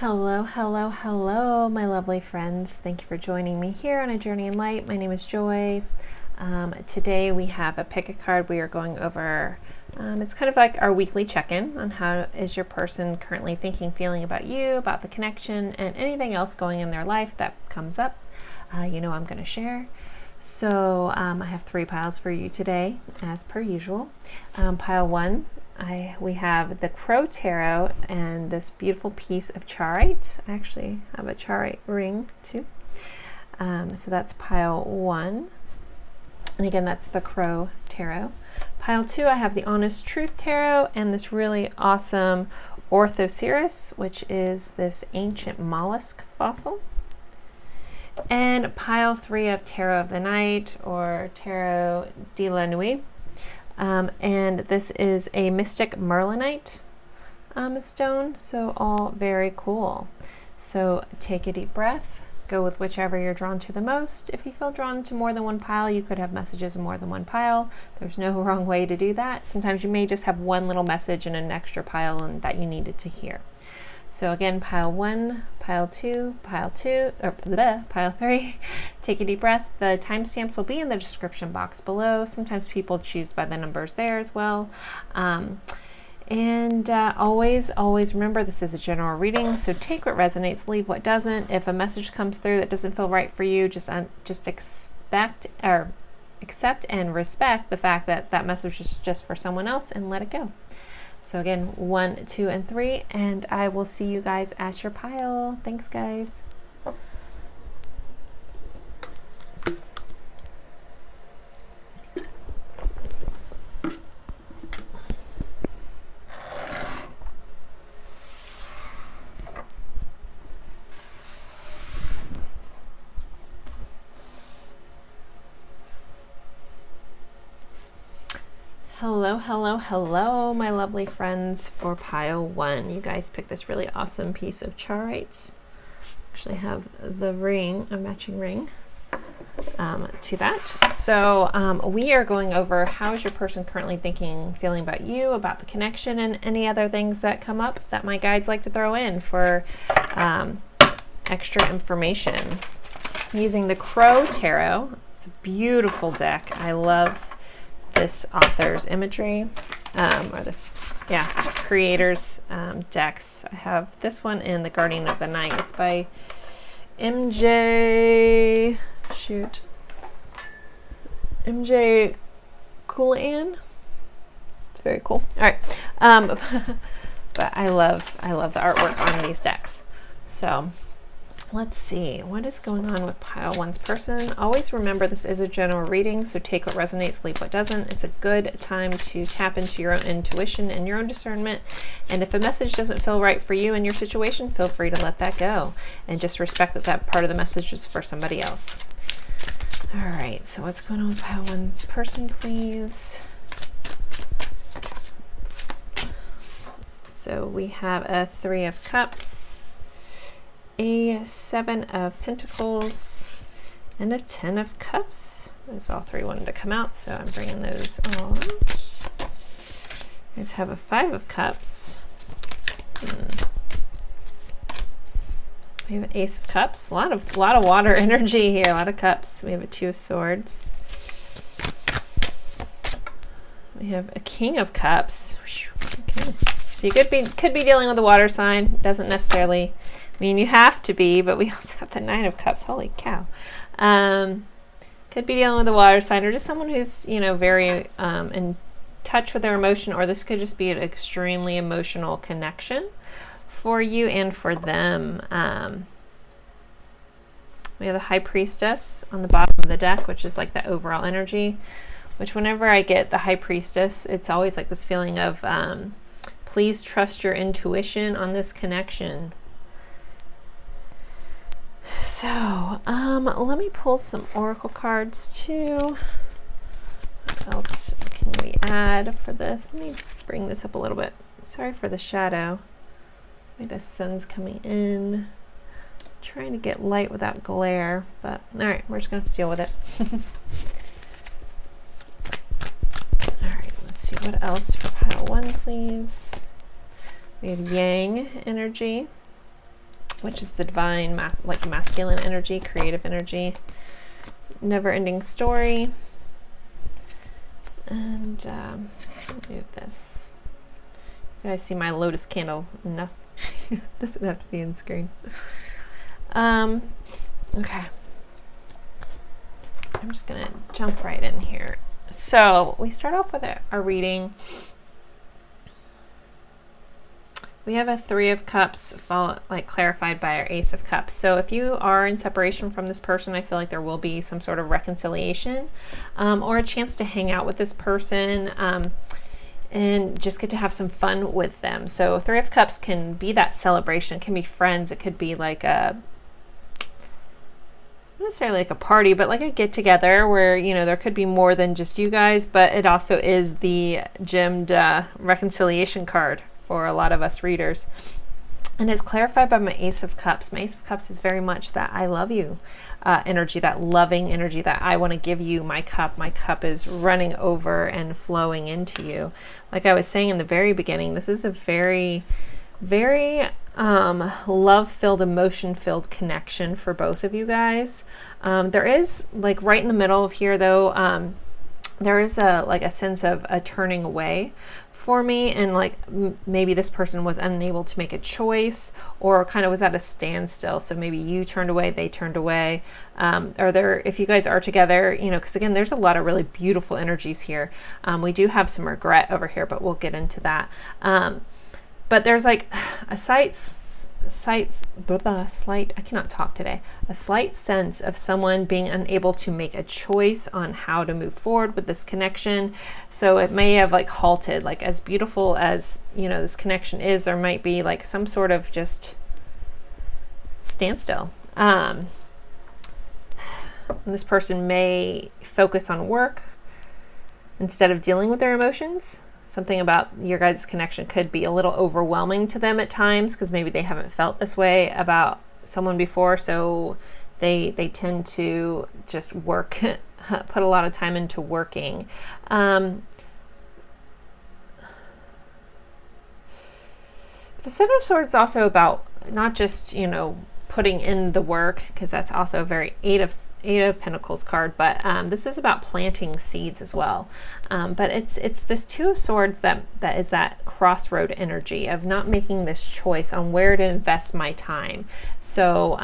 Hello, hello, hello, my lovely friends. Thank you for joining me here on A Journey in Light. My name is Joy. Today we have a pick a card we are going over. It's kind of like our weekly check-in on how is your person currently thinking, feeling about you, about the connection, and anything else going in their life that comes up. I'm going to share. So I have 3 piles for you today, as per usual. Pile 1. We have the Crow Tarot and this beautiful piece of charite. I actually have a charite ring too. So that's pile 1. And again, that's the Crow Tarot. Pile 2, I have the Honest Truth Tarot and this really awesome Orthoceras, which is this ancient mollusk fossil. And pile 3 of Tarot of the Night or Tarot de la Nuit. And this is a Mystic Merlinite stone, so all very cool. So take a deep breath, go with whichever you're drawn to the most. If you feel drawn to more than one pile, you could have messages in more than one pile. There's no wrong way to do that. Sometimes you may just have one little message in an extra pile and that you needed to hear. So again, pile 1, pile 2, pile 3. Take a deep breath. The timestamps will be in the description box below. Sometimes people choose by the numbers there as well. Always remember this is a general reading, so take what resonates, leave what doesn't. If a message comes through that doesn't feel right for you, just accept and respect the fact that that message is just for someone else and let it go. So again, 1, 2, and 3, and I will see you guys at your pile. Thanks, guys. Hello, my lovely friends for pile 1. You guys picked this really awesome piece of charite. Actually have the ring, a matching ring to that. So we are going over how is your person currently thinking, feeling about you, about the connection, and any other things that come up that my guides like to throw in for extra information. I'm using the Crow Tarot. It's a beautiful deck. I love this author's imagery, this creator's decks. I have this one in The Guardian of the Night. It's by MJ Coulian. It's very cool. All right, but I love the artwork on these decks. So let's see what is going on with pile 1's person. Always remember this is a general reading, so take what resonates, leave what doesn't. It's a good time to tap into your own intuition and your own discernment. And if a message doesn't feel right for you in your situation, feel free to let that go and just respect that that part of the message is for somebody else. All right, so what's going on with pile 1's person, please? So we have a 3 of Cups, a 7 of Pentacles, and a 10 of Cups. Those all 3 wanted to come out, so I'm bringing those all out. Let's have a 5 of Cups. We have an Ace of Cups. A lot of water energy here. A lot of cups. We have a 2 of Swords. We have a King of Cups. Okay. So you could be dealing with a water sign. Doesn't necessarily mean you have to be, but we also have the 9 of Cups. Holy cow. Could be dealing with a water sign or just someone who's, very in touch with their emotion, or this could just be an extremely emotional connection for you and for them. We have the High Priestess on the bottom of the deck, which is like the overall energy, which whenever I get the High Priestess, it's always like this feeling of please trust your intuition on this connection. So let me pull some oracle cards too. What else can we add for this? Let me bring this up a little bit. Sorry for the shadow. Maybe the sun's coming in. I'm trying to get light without glare, but all right, we're just gonna have to deal with it. All right, let's see what else for pile 1, please. We have Yang energy. which is the divine, like masculine energy, creative energy. Never-ending story. And move this. You guys see my lotus candle enough? Doesn't have to be in screen. Okay. I'm just gonna jump right in here. So we start off with our reading. We have a 3 of Cups, clarified by our Ace of Cups. So if you are in separation from this person, I feel like there will be some sort of reconciliation, or a chance to hang out with this person, and just get to have some fun with them. So 3 of Cups can be that celebration. It can be friends. It could be like not necessarily like a party, but like a get together where, you know, there could be more than just you guys, but it also is the gemmed reconciliation card for a lot of us readers. And it's clarified by my Ace of Cups. My Ace of Cups is very much that I love you energy, that loving energy, that I want to give you my cup. My cup is running over and flowing into you. Like I was saying in the very beginning, this is a very, very love-filled, emotion-filled connection for both of you guys. There is, like right in the middle of here though, there is a sense of a turning away for me, and like maybe this person was unable to make a choice or kind of was at a standstill. So maybe you turned away, they turned away. Or there, if you guys are together, you know, because again, there's a lot of really beautiful energies here. We do have some regret over here, but we'll get into that. But there's like a slight, I cannot talk today, a slight sense of someone being unable to make a choice on how to move forward with this connection. So it may have like halted, like as beautiful as, you know, this connection is, there might be like some sort of just standstill. And this person may focus on work instead of dealing with their emotions. Something about your guys' connection could be a little overwhelming to them at times because maybe they haven't felt this way about someone before, so they tend to just work, put a lot of time into working. The Seven of Swords is also about not just, you know, putting in the work, because that's also a very Eight of Pentacles card, but this is about planting seeds as well. But it's this Two of Swords that is that crossroad energy of not making this choice on where to invest my time. So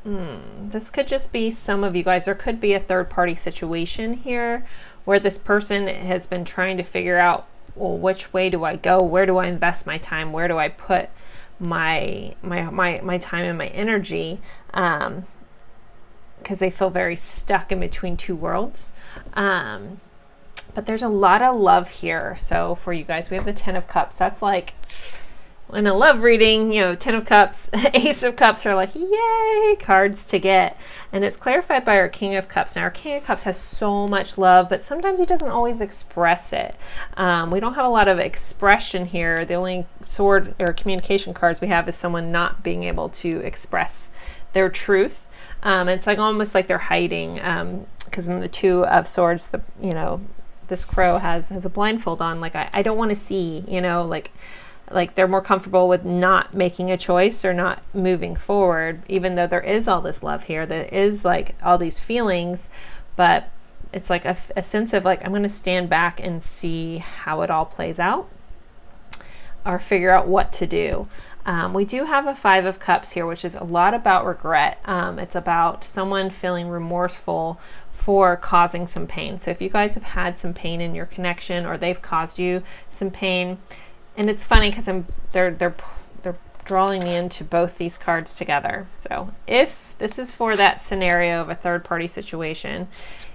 this could just be some of you guys. There could be a third party situation here where this person has been trying to figure out, well, which way do I go? Where do I invest my time? Where do I put my time and my energy, because they feel very stuck in between two worlds. But there's a lot of love here. So for you guys, we have the 10 of Cups. That's like in a love reading, you know, 10 of Cups, Ace of Cups are like, yay, cards to get. And it's clarified by our King of Cups. Now, our King of Cups has so much love, but sometimes he doesn't always express it. We don't have a lot of expression here. The only sword or communication cards we have is someone not being able to express their truth. It's like almost like they're hiding, because in the Two of Swords, you know, this crow has a blindfold on. Like, I don't want to see, you know, like they're more comfortable with not making a choice or not moving forward, even though there is all this love here, there is like all these feelings, but it's like a sense of like, I'm going to stand back and see how it all plays out or figure out what to do. We do have a 5 of Cups here, which is a lot about regret. It's about someone feeling remorseful for causing some pain. So if you guys have had some pain in your connection or they've caused you some pain, and it's funny because they're drawing me into both these cards together. So if this is for that scenario of a third party situation,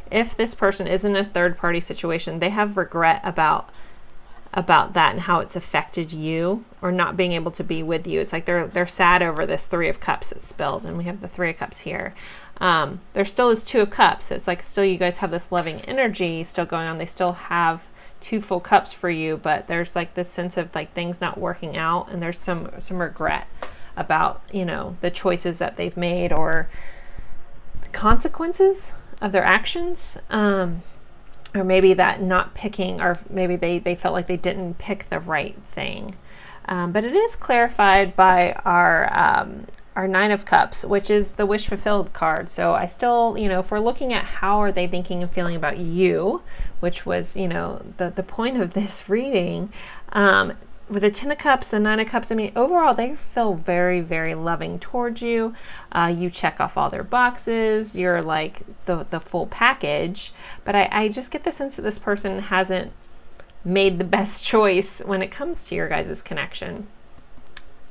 if this person is in a third party situation, they have regret about that and how it's affected you or not being able to be with you. It's like they're sad over this 3 of Cups that's spilled, and we have the 3 of Cups here. There still is 2 of Cups. So it's like still you guys have this loving energy still going on. They still have 2 full cups for you, but there's like this sense of like things not working out, and there's some regret about, you know, the choices that they've made or the consequences of their actions. or maybe that not picking, or maybe they felt like they didn't pick the right thing. But it is clarified by our Nine of Cups, which is the wish fulfilled card. So I still, if we're looking at how are they thinking and feeling about you, which was, the point of this reading, with the Ten of Cups, the Nine of Cups, I mean, overall, they feel very, very loving towards you. You check off all their boxes. You're like the full package. But I just get the sense that this person hasn't made the best choice when it comes to your guys' connection.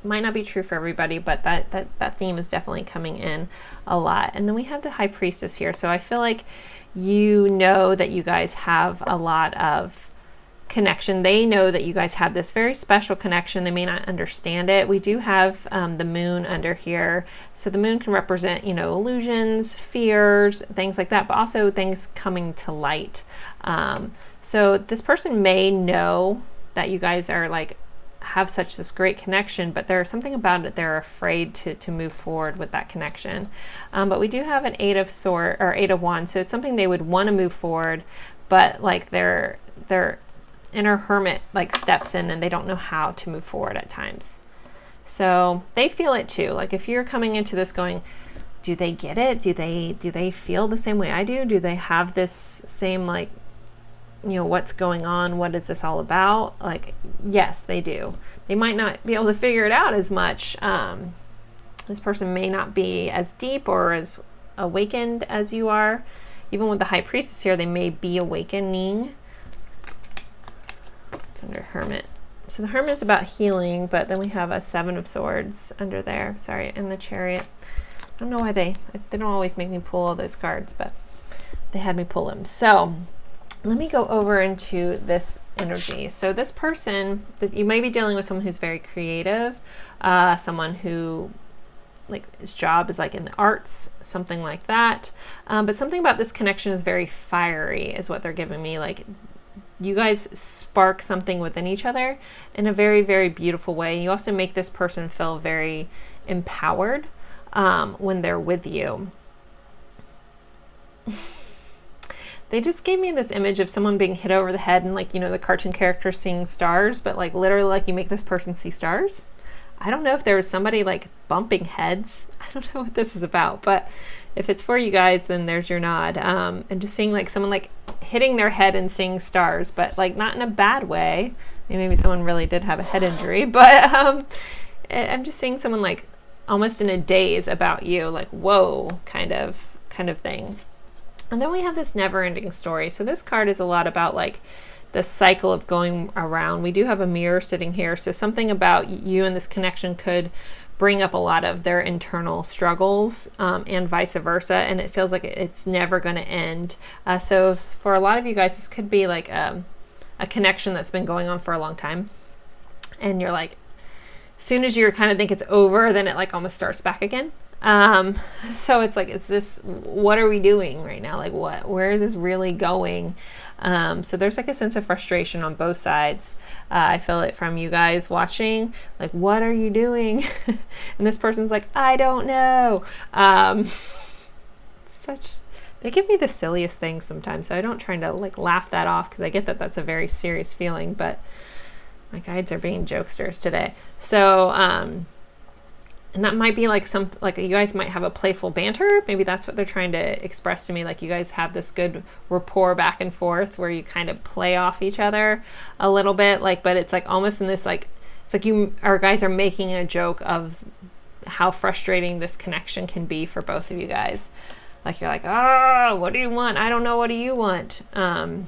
Might not be true for everybody, but that theme is definitely coming in a lot. And then we have the High Priestess here. So I feel like you know that you guys have a lot of connection. They know that you guys have this very special connection. They may not understand it. We do have the moon under here. So the moon can represent, illusions, fears, things like that, but also things coming to light. So this person may know that you guys are have such this great connection, but there's something about it they're afraid to move forward with that connection. But we do have an Eight of Wands, so it's something they would want to move forward, but their inner hermit steps in and they don't know how to move forward at times. So they feel it too. If you're coming into this going, do they get it? Do they feel the same way I do? Do they have this same what's going on? What is this all about? Yes, they do. They might not be able to figure it out as much. This person may not be as deep or as awakened as you are. Even with the High Priestess here, they may be awakening. It's under Hermit. So the Hermit is about healing, but then we have a Seven of Swords under there. Sorry, and the Chariot. I don't know why they don't always make me pull all those cards, but they had me pull them. So let me go over into this energy. So this person, you may be dealing with someone who's very creative, someone who his job is in the arts, something like that. But something about this connection is very fiery is what they're giving me. You guys spark something within each other in a very, very beautiful way. You also make this person feel very empowered when they're with you. They just gave me this image of someone being hit over the head and the cartoon character seeing stars, but literally you make this person see stars. I don't know if there was somebody bumping heads. I don't know what this is about, but if it's for you guys, then there's your nod. And just seeing someone hitting their head and seeing stars, but not in a bad way. Maybe someone really did have a head injury, but I'm just seeing someone almost in a daze about you, whoa, kind of thing. And then we have this never-ending story. So this card is a lot about the cycle of going around. We do have a mirror sitting here, so something about you and this connection could bring up a lot of their internal struggles, and vice versa, and it feels like it's never going to end. So for a lot of you guys, this could be a connection that's been going on for a long time, and you're as soon as you kind of think it's over, then it almost starts back again. So it's it's this, what are we doing right now? Where is this really going? So there's a sense of frustration on both sides. I feel it from you guys watching, what are you doing? And this person's I don't know. They give me the silliest things sometimes, so I don't try to laugh that off, because I get that that's a very serious feeling, but my guides are being jokesters today. So, and that might be you guys might have a playful banter. Maybe that's what they're trying to express to me. You guys have this good rapport back and forth where you kind of play off each other a little bit. But it's almost in this, it's you, our guys are making a joke of how frustrating this connection can be for both of you guys. You're oh, what do you want? I don't know. What do you want? It's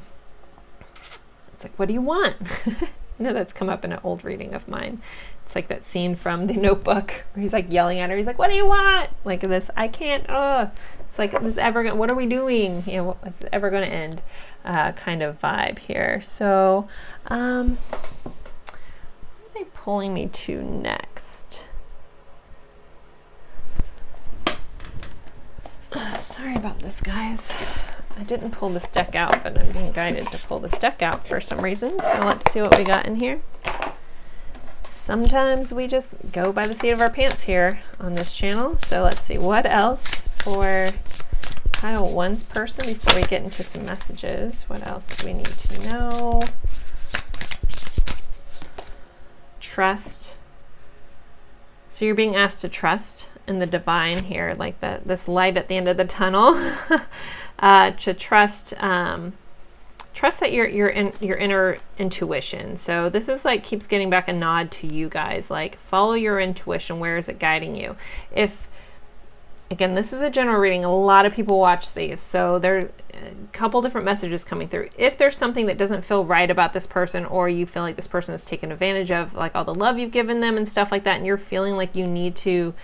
what do you want? I know that's come up in an old reading of mine. It's that scene from The Notebook where he's yelling at her. He's what do you want? This, I can't, it's is ever gonna, what are we doing? Is it ever gonna end? Kind of vibe here. So, what are they pulling me to next? Sorry about this, guys. I didn't pull this deck out, but I'm being guided to pull this deck out for some reason. So let's see what we got in here. Sometimes we just go by the seat of our pants here on this channel. So let's see what else for pile one's person before we get into some messages. What else do we need to know? Trust. So you're being asked to trust in the divine here, like this light at the end of the tunnel. To trust, trust that your inner intuition. So this is like keeps getting back a nod to you guys, like follow your intuition. Where is it guiding you? If again, this is a general reading, a lot of people watch these, so there are a couple different messages coming through. If there's something that doesn't feel right about this person, or you feel like this person is taken advantage of, like all the love you've given them and stuff like that, and you're feeling like you need to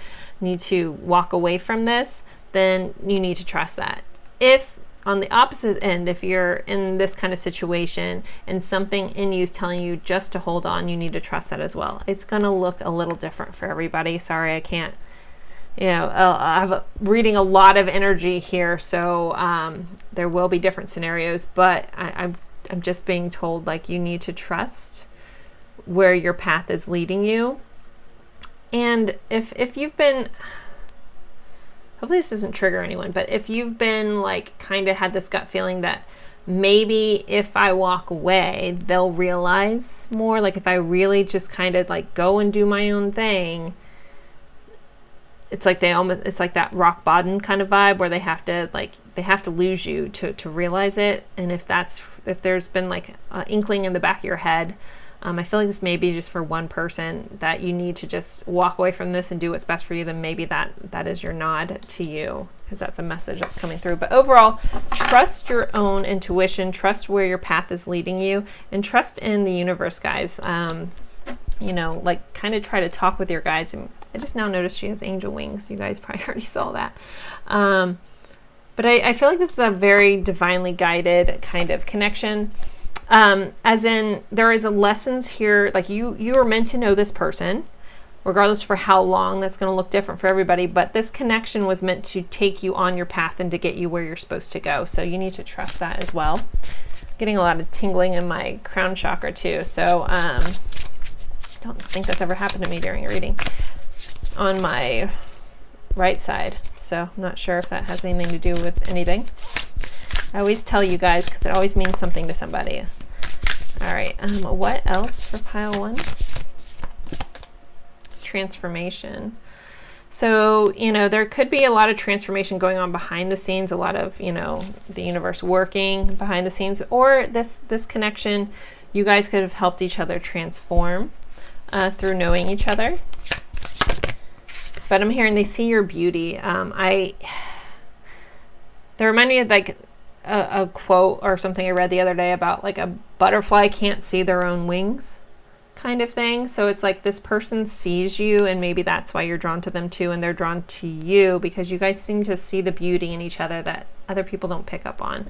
walk away from this, then you need to trust that. If on the opposite end, if you're in this kind of situation and something in you is telling you just to hold on, you need to trust that as well. It's going to look a little different for everybody. Sorry, I can't, I'm reading a lot of energy here, so there will be different scenarios, but I'm just being told like you need to trust where your path is leading you. And if you've been, hopefully this doesn't trigger anyone, but if you've been like kind of had this gut feeling that maybe if I walk away, they'll realize more, like if I really just kind of like go and do my own thing, it's like it's like that rock bottom kind of vibe where they have to lose you to realize it. And if there's been like an inkling in the back of your head, I feel like this may be just for one person, that you need to just walk away from this and do what's best for you, then maybe that is your nod to you, because that's a message that's coming through. But overall, trust your own intuition, trust where your path is leading you, and trust in the universe, guys. Like kind of try to talk with your guides. And I just now noticed she has angel wings. You guys probably already saw that. But I feel like this is a very divinely guided kind of connection. As in, there is a lessons here, like you are meant to know this person, regardless for how long. That's going to look different for everybody, but this connection was meant to take you on your path and to get you where you're supposed to go. So you need to trust that as well. Getting a lot of tingling in my crown chakra too. So, I don't think that's ever happened to me during a reading on my right side. So I'm not sure if that has anything to do with anything. I always tell you guys because it always means something to somebody. All right. What else for pile one? Transformation. So, there could be a lot of transformation going on behind the scenes, a lot of, the universe working behind the scenes, or this connection, you guys could have helped each other transform through knowing each other. But I'm hearing they see your beauty. They remind me of like a quote or something I read the other day about like a butterfly can't see their own wings kind of thing. So it's like this person sees you, and maybe that's why you're drawn to them too, and they're drawn to you because you guys seem to see the beauty in each other that other people don't pick up on.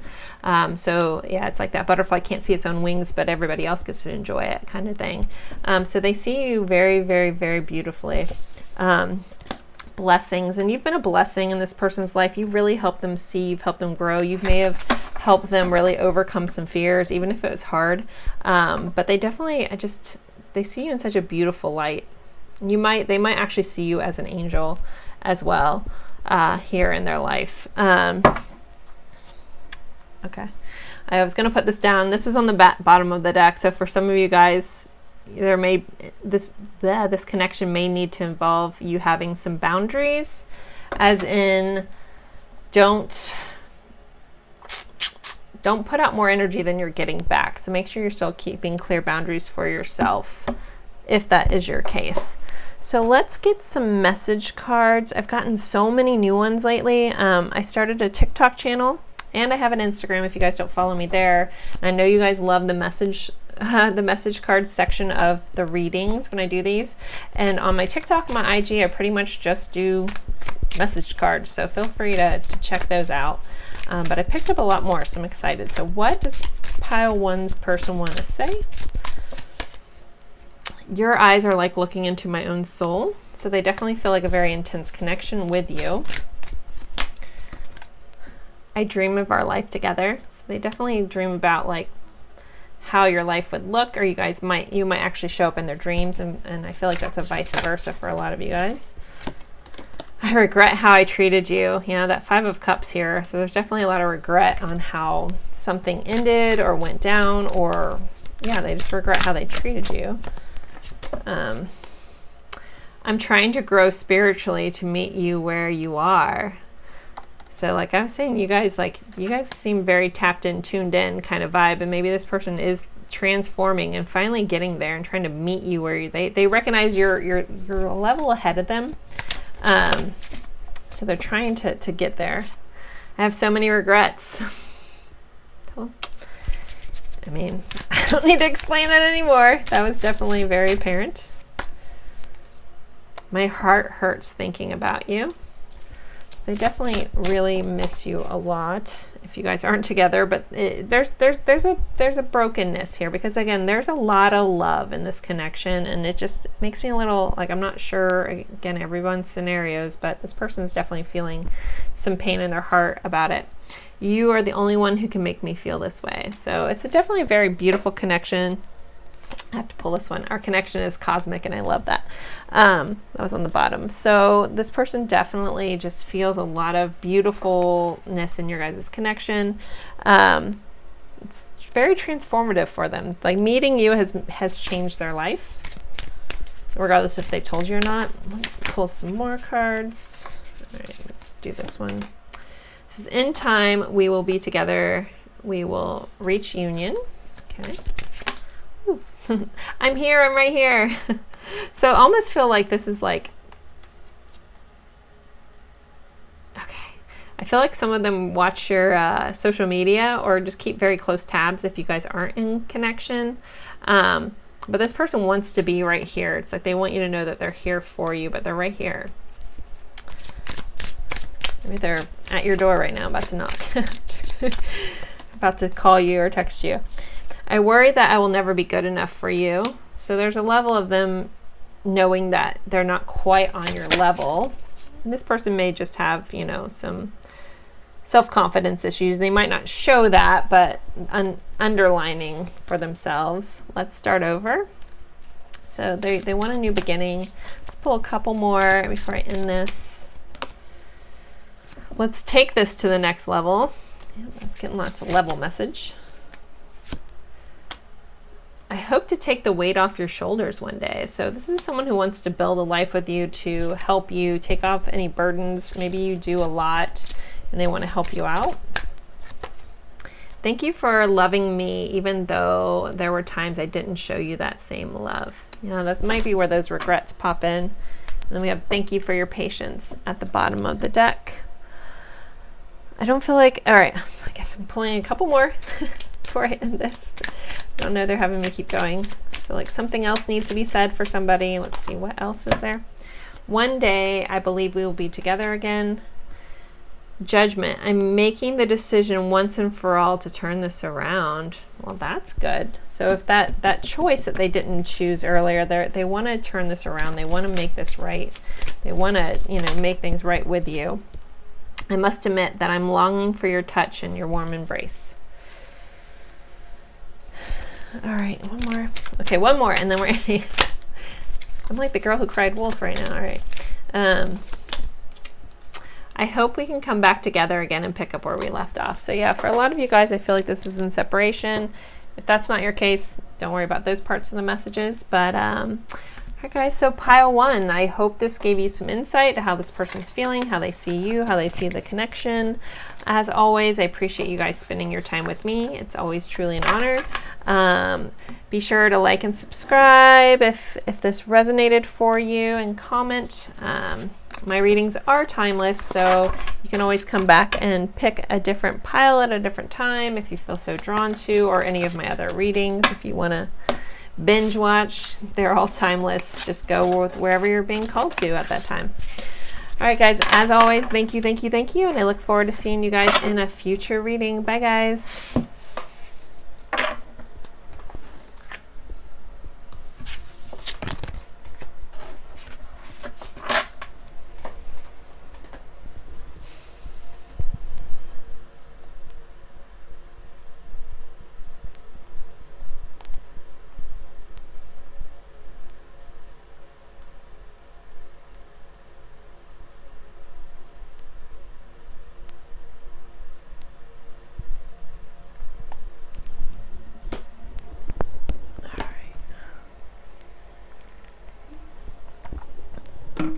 So yeah, it's like that butterfly can't see its own wings, but everybody else gets to enjoy it kind of thing. So they see you very, very, very beautifully. Blessings, and you've been a blessing in this person's life. You really helped them see, you've helped them grow. You may have helped them really overcome some fears, even if it was hard. But they definitely, they see you in such a beautiful light. They might actually see you as an angel as well here in their life. Okay, I was going to put this down. This was on the bottom of the deck. So for some of you guys, this connection may need to involve you having some boundaries, as in don't put out more energy than you're getting back. So make sure you're still keeping clear boundaries for yourself if that is your case. So let's get some message cards. I've gotten so many new ones lately. I started a TikTok channel and I have an Instagram if you guys don't follow me there. And I know you guys love the message cards section of the readings when I do these. And on my TikTok, my IG, I pretty much just do message cards. So feel free to check those out. But I picked up a lot more, so I'm excited. So what does pile one's person want to say? Your eyes are like looking into my own soul. So they definitely feel like a very intense connection with you. I dream of our life together. So they definitely dream about like how your life would look, or you might actually show up in their dreams, and I feel like that's a vice versa for a lot of you guys. I regret how I treated you. You know, that Five of Cups here. So there's definitely a lot of regret on how something ended or went down, or yeah, they just regret how they treated you. I'm trying to grow spiritually to meet you where you are. So like I was saying, you guys seem very tapped in, tuned in kind of vibe, and maybe this person is transforming and finally getting there and trying to meet you where they recognize you're a level ahead of them. So they're trying to get there. I have so many regrets. Well, I mean, I don't need to explain that anymore. That was definitely very apparent. My heart hurts thinking about you. They definitely really miss you a lot if you guys aren't together, but there's a brokenness here, because again, there's a lot of love in this connection, and it just makes me a little like, I'm not sure, again, everyone's scenarios, but this person is definitely feeling some pain in their heart about it. You are the only one who can make me feel this way. So it's definitely a very beautiful connection. I have to pull this one. Our connection is cosmic, and I love that. That was on the bottom. So this person definitely just feels a lot of beautifulness in your guys' connection. It's very transformative for them. Like, meeting you has changed their life, regardless if they told you or not. Let's pull some more cards. All right, let's do this one. This is in time we will be together. We will reach union. Okay. I'm here, I'm right here. So I almost feel like this is like, okay, I feel like some of them watch your social media or just keep very close tabs if you guys aren't in connection. But this person wants to be right here. It's like they want you to know that they're here for you, but they're right here. Maybe they're at your door right now, about to knock. About to call you or text you. I worry that I will never be good enough for you. So there's a level of them knowing that they're not quite on your level. And this person may just have, you know, some self-confidence issues. They might not show that, but underlining for themselves. Let's start over. So they want a new beginning. Let's pull a couple more before I end this. Let's take this to the next level. Yeah, that's getting lots of level message. I hope to take the weight off your shoulders one day. So this is someone who wants to build a life with you, to help you take off any burdens. Maybe you do a lot and they want to help you out. Thank you for loving me, even though there were times I didn't show you that same love. You know, that might be where those regrets pop in. And then we have thank you for your patience at the bottom of the deck. I don't feel like, all right, I guess I'm pulling a couple more before I end this. I don't know, they're having me keep going. I feel like something else needs to be said for somebody. Let's see, what else is there? One day, I believe we will be together again. Judgment. I'm making the decision once and for all to turn this around. Well, that's good. So if that choice that they didn't choose earlier, they want to turn this around. They want to make this right. They want to, you know, make things right with you. I must admit that I'm longing for your touch and your warm embrace. All right, one more. Okay, one more, and then we're ending. I'm like the girl who cried wolf right now. All right. I hope we can come back together again and pick up where we left off. So yeah, for a lot of you guys, I feel like this is in separation. If that's not your case, don't worry about those parts of the messages. But all right, guys, so pile one. I hope this gave you some insight to how this person's feeling, how they see you, how they see the connection. As always, I appreciate you guys spending your time with me. It's always truly an honor. Be sure to like and subscribe if this resonated for you, and comment. My readings are timeless, so you can always come back and pick a different pile at a different time if you feel so drawn to, or any of my other readings if you want to binge watch. They're all timeless. Just go with wherever you're being called to at that time. All right, guys, as always, thank you, thank you, thank you, and I look forward to seeing you guys in a future reading. Bye, guys. Hello,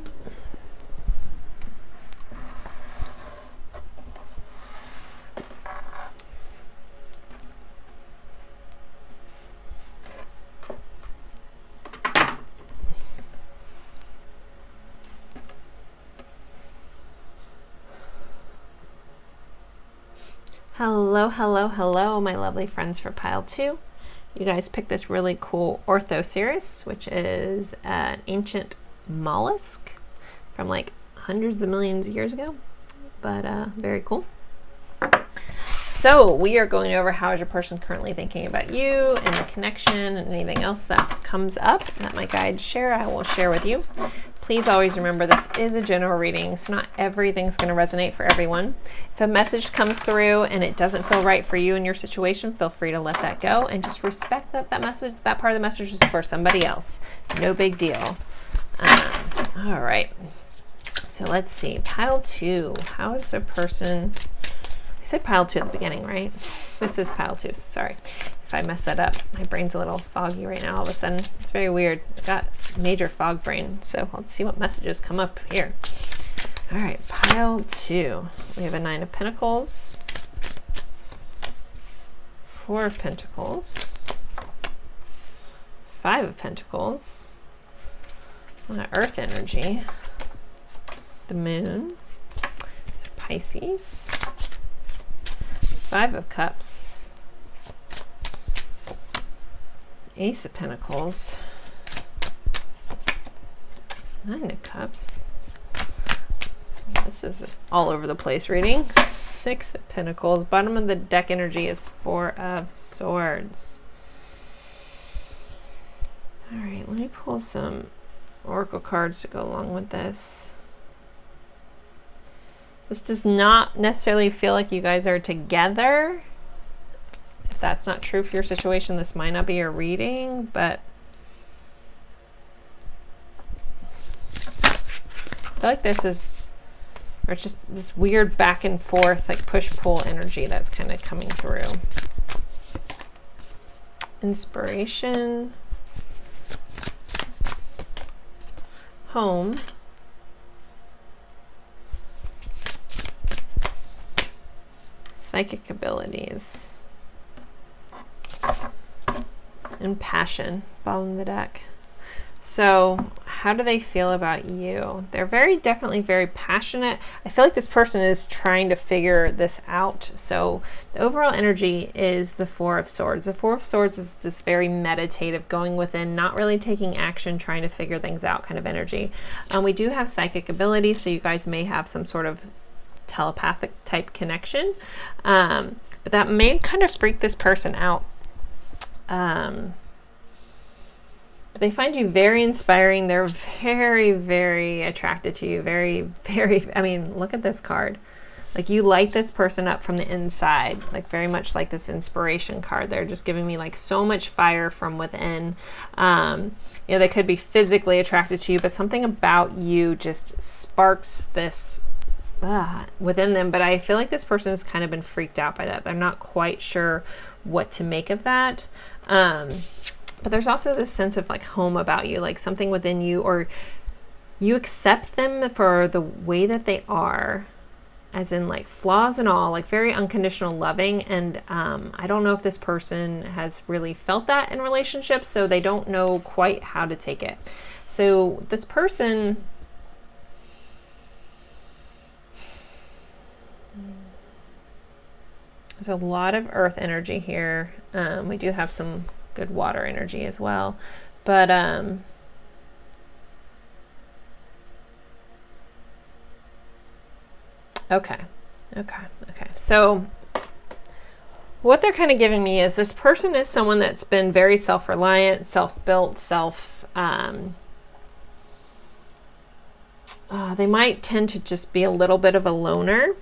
hello, hello, my lovely friends for pile 2. You guys picked this really cool Orthoceras, which is an ancient mollusk from like hundreds of millions of years ago, but very cool. So we are going over how is your person currently thinking about you and the connection, and anything else that comes up that my guides share, I will share with you. Please always remember this is a general reading, so not everything's going to resonate for everyone. If a message comes through and it doesn't feel right for you in your situation, feel free to let that go and just respect that message, that part of the message is for somebody else. No big deal. All right. So let's see. Pile 2. How is the person... I said pile 2 at the beginning, right? This is pile 2, so sorry if I mess that up. My brain's a little foggy right now all of a sudden. It's very weird. I got major fog brain, so let's see what messages come up here. All right, pile 2. We have a 9 of Pentacles, 4 of Pentacles, 5 of Pentacles, Earth energy, the Moon, so Pisces, 5 of Cups, Ace of Pentacles, 9 of Cups. This is all over the place reading. 6 of Pentacles. Bottom of the deck energy is 4 of Swords. All right, let me pull some oracle cards to go along with this. This does not necessarily feel like you guys are together. If that's not true for your situation, this might not be your reading, but I feel like this is, or it's just this weird back and forth, like push-pull energy that's kind of coming through. Inspiration. Home. Psychic abilities, and passion, bottom of the deck. So how do they feel about you? They're definitely very passionate. I feel like this person is trying to figure this out. So the overall energy is the 4 of Swords. The 4 of Swords is this very meditative, going within, not really taking action, trying to figure things out kind of energy. We do have psychic abilities, so you guys may have some sort of telepathic type connection, but that may kind of freak this person out. But they find you very inspiring. They're very, very attracted to you. Very, very, I mean, look at this card. Like, you light this person up from the inside, like very much like this inspiration card. They're just giving me like so much fire from within. You know, they could be physically attracted to you, but something about you just sparks this within them. But I feel like this person has kind of been freaked out by that. I'm not quite sure what to make of that. But there's also this sense of like home about you, like something within you, or you accept them for the way that they are, as in like flaws and all, like very unconditional loving. And I don't know if this person has really felt that in relationships, so they don't know quite how to take it. So this person, there's a lot of earth energy here. We do have some good water energy as well, but okay. So what they're kind of giving me is this person is someone that's been very self-reliant, self-built, they might tend to just be a little bit of a loner.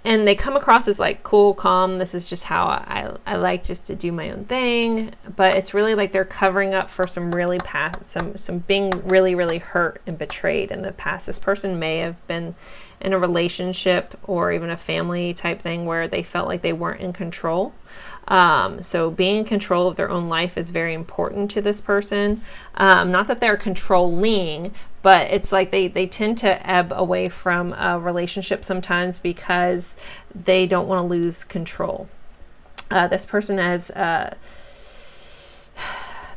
And they come across as like cool, calm. This is just how I like just to do my own thing. But it's really like they're covering up for some really some being really, really hurt and betrayed in the past. This person may have been in a relationship or even a family type thing where they felt like they weren't in control. So being in control of their own life is very important to this person. Not that they're controlling, but it's like they tend to ebb away from a relationship sometimes because they don't want to lose control. This person has,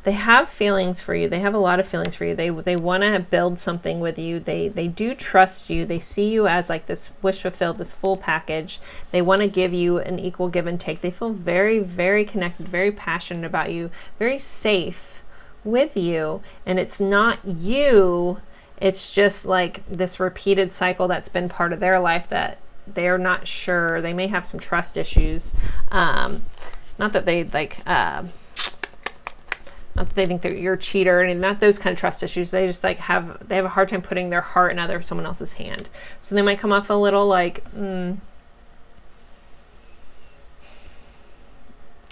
they have feelings for you. They have a lot of feelings for you. They want to build something with you. They do trust you. They see you as like this wish fulfilled, this full package. They want to give you an equal give and take. They feel very, very connected, very passionate about you, very safe with you. And it's not you. It's just like this repeated cycle that's been part of their life that they're not sure. They may have some trust issues. Not that they like, not that they think that you're a cheater, and not those kind of trust issues. They just like they have a hard time putting their heart in someone else's hand. So they might come off a little like,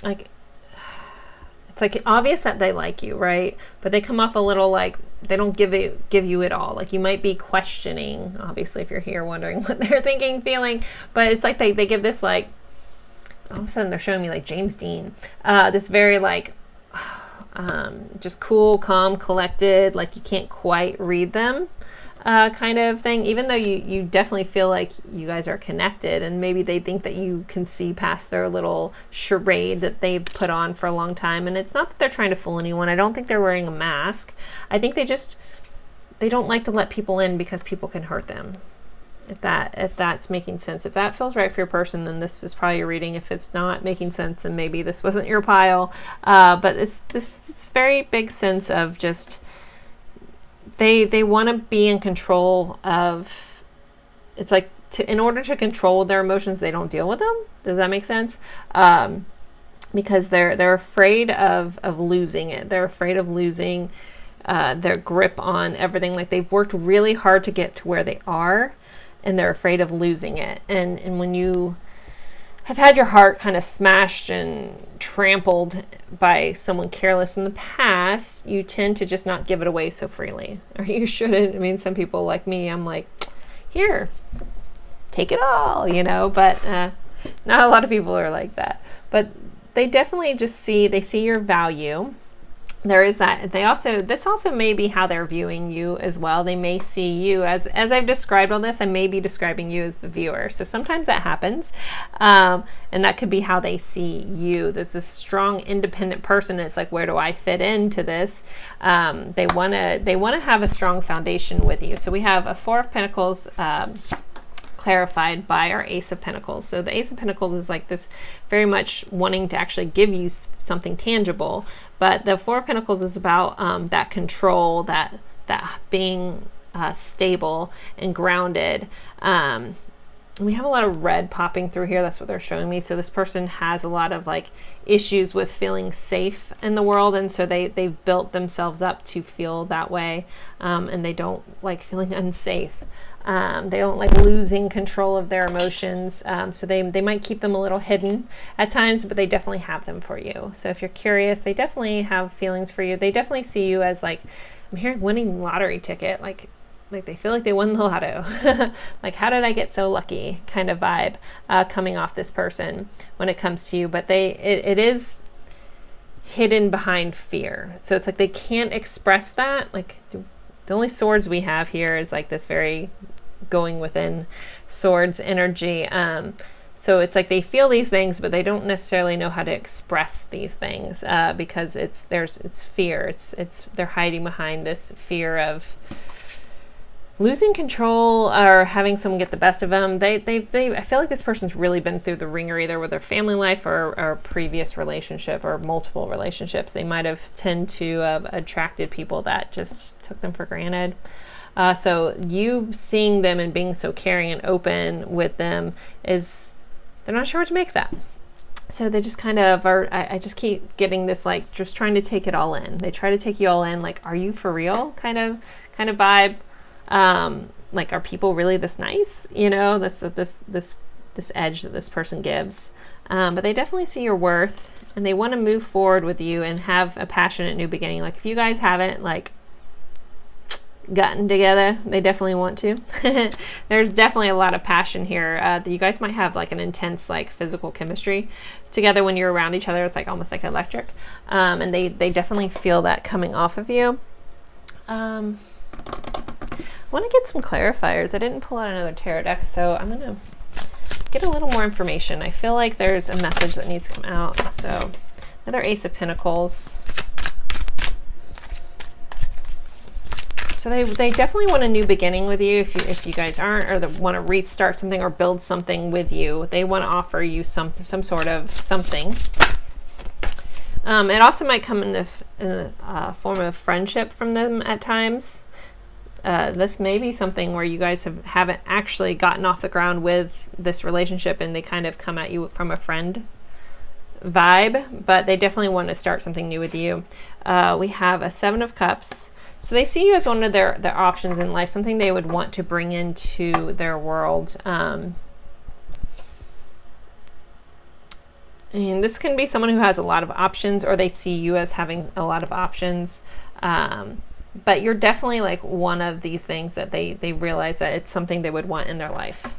like it's like obvious that they like you, right? But they come off a little like they don't give you it all. Like you might be questioning, obviously, if you're here wondering what they're thinking, feeling. But it's like they give this like, all of a sudden they're showing me like James Dean, this very like. Just cool, calm, collected, like you can't quite read them kind of thing, even though you definitely feel like you guys are connected, and maybe they think that you can see past their little charade that they've put on for a long time. And it's not that they're trying to fool anyone. I don't think they're wearing a mask. I think they don't like to let people in because people can hurt them. If that's making sense. If that feels right for your person, then this is probably your reading. If it's not making sense, then maybe this wasn't your pile. But it's this very big sense of just they want to be in control of. It's like in order to control their emotions, they don't deal with them. Does that make sense? Because they're afraid of losing it. They're afraid of losing their grip on everything. Like they've worked really hard to get to where they are, and they're afraid of losing it. And when you have had your heart kind of smashed and trampled by someone careless in the past, you tend to just not give it away so freely. Or you shouldn't. I mean, some people like me, I'm like, here, take it all, but not a lot of people are like that. But they definitely just see your value. There is that. This also may be how they're viewing you as well. They may see you as I've described all this, I may be describing you as the viewer. So sometimes that happens. And that could be how they see you. There's this strong, independent person. It's like, where do I fit into this? They want to have a strong foundation with you. So we have a Four of Pentacles, clarified by our Ace of Pentacles. So the Ace of Pentacles is like this very much wanting to actually give you something tangible, but the Four of Pentacles is about that control, that being stable and grounded. We have a lot of red popping through here. That's what they're showing me. So this person has a lot of like issues with feeling safe in the world, and so they've built themselves up to feel that way, and they don't like feeling unsafe. They don't like losing control of their emotions. So they might keep them a little hidden at times, but they definitely have them for you. So if you're curious, they definitely have feelings for you. They definitely see you as like, I'm hearing winning lottery ticket, like they feel like they won the lotto. Like, how did I get so lucky kind of vibe coming off this person when it comes to you. But it is hidden behind fear. So it's like they can't express that. Like the only swords we have here is like this very going within swords energy. So it's like they feel these things, but they don't necessarily know how to express these things because it's fear. They're hiding behind this fear of losing control or having someone get the best of them. I feel like this person's really been through the ringer, either with their family life or a previous relationship or multiple relationships. They might have tend to have attracted people that just took them for granted. So you seeing them and being so caring and open with them they're not sure what to make of that. So they just kind of are, I just keep getting this, like, just trying to take it all in. They try to take you all in, like, are you for real kind of vibe. Like, are people really this nice? This edge that this person gives. But they definitely see your worth, and they want to move forward with you and have a passionate new beginning. Like, if you guys haven't, like, gotten together. They definitely want to. There's definitely a lot of passion here. You guys might have like an intense like physical chemistry together when you're around each other. It's like almost like electric. And they definitely feel that coming off of you. I want to get some clarifiers. I didn't pull out another tarot deck, so I'm going to get a little more information. I feel like there's a message that needs to come out. So another Ace of Pentacles. So they definitely want a new beginning with you. If you guys aren't, or want to restart something or build something with you, they want to offer you some sort of something. It also might come in a form of friendship from them at times. This may be something where you guys haven't actually gotten off the ground with this relationship, and they kind of come at you from a friend vibe, but they definitely want to start something new with you. We have a Seven of Cups. So they see you as one of their options in life, something they would want to bring into their world. And this can be someone who has a lot of options, or they see you as having a lot of options. But you're definitely like one of these things that they realize that it's something they would want in their life.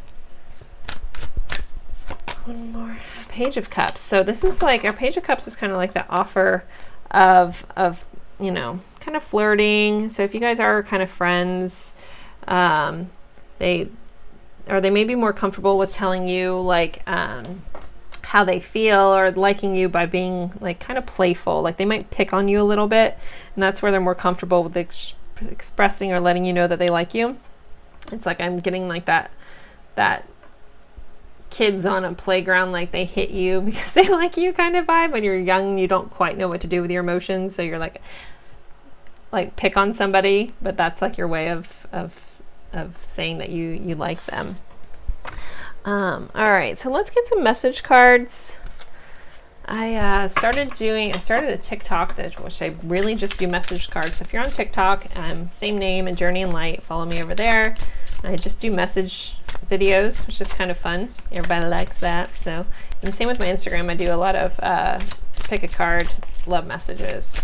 One more. Page of Cups. So this is like, our Page of Cups is kind of like the offer of you know, kind of flirting. So if you guys are kind of friends, they may be more comfortable with telling you like how they feel, or liking you by being like kind of playful. Like they might pick on you a little bit, and that's where they're more comfortable with expressing or letting you know that they like you. It's like I'm getting like that kids on a playground, like they hit you because they like you kind of vibe. When you're young, you don't quite know what to do with your emotions, so you're like pick on somebody, but that's like your way of saying that you like them. All right, so let's get some message cards. I started a TikTok which I really just do message cards. So if you're on TikTok, same name, ajourneyinlight, follow me over there. I just do message videos, which is kind of fun. Everybody likes that. So, and same with my Instagram. I do a lot of pick a card, love messages.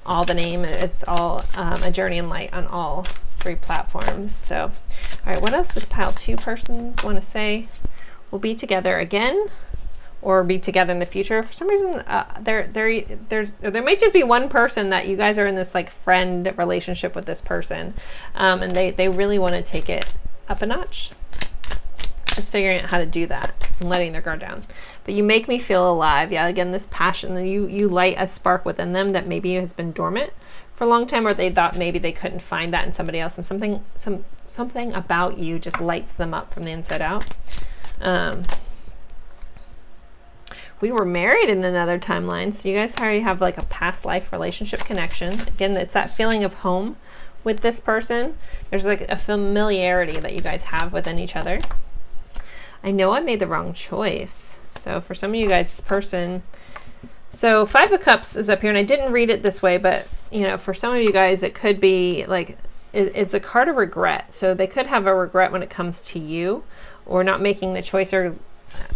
All the name, it's all A Journey in Light on all 3 platforms. So, all right, what else does pile 2 person want to say? We'll be together again, or be together in the future. For some reason, there might just be one person that you guys are in this like friend relationship with this person, and they really want to take it up a notch. Just figuring out how to do that and letting their guard down. But you make me feel alive. Yeah, again, this passion, you light a spark within them that maybe has been dormant for a long time, or they thought maybe they couldn't find that in somebody else, and something about you just lights them up from the inside out. We were married in another timeline, so you guys already have like a past life relationship connection. Again, it's that feeling of home with this person. There's like a familiarity that you guys have within each other. I know I made the wrong choice. So for some of you guys, this person, so 5 of Cups is up here, and I didn't read it this way, but you know, for some of you guys, it could be like, it's a card of regret. So they could have a regret when it comes to you, or not making the choice, or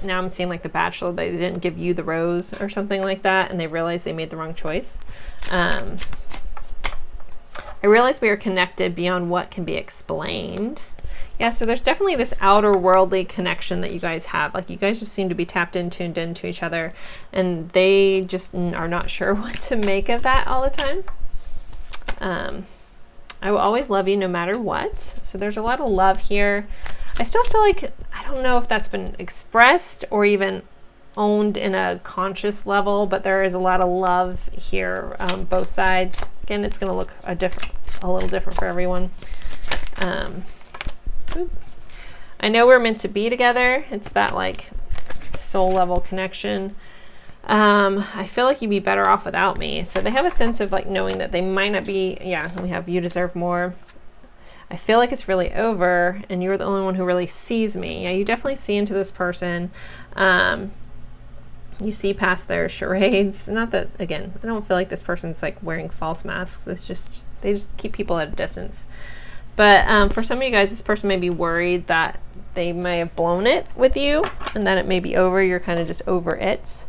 now I'm seeing like The Bachelor, they didn't give you the rose or something like that, and they realized they made the wrong choice. I realize we are connected beyond what can be explained. Yeah, so there's definitely this outer worldly connection that you guys have. Like you guys just seem to be tuned into each other, and they just are not sure what to make of that all the time. I will always love you no matter what. So there's a lot of love here. I still feel like, I don't know if that's been expressed or even owned in a conscious level, but there is a lot of love here, both sides. Again, it's going to look a little different for everyone. I know we're meant to be together. It's that like soul level connection. I feel like you'd be better off without me. So they have a sense of like knowing that they might not be, yeah, we have you deserve more. I feel like it's really over, and you're the only one who really sees me. Yeah, you definitely see into this person. You see past their charades. Not that, again, I don't feel like this person's like wearing false masks. They just keep people at a distance. But for some of you guys, this person may be worried that they may have blown it with you, and that it may be over. You're kind of just over it.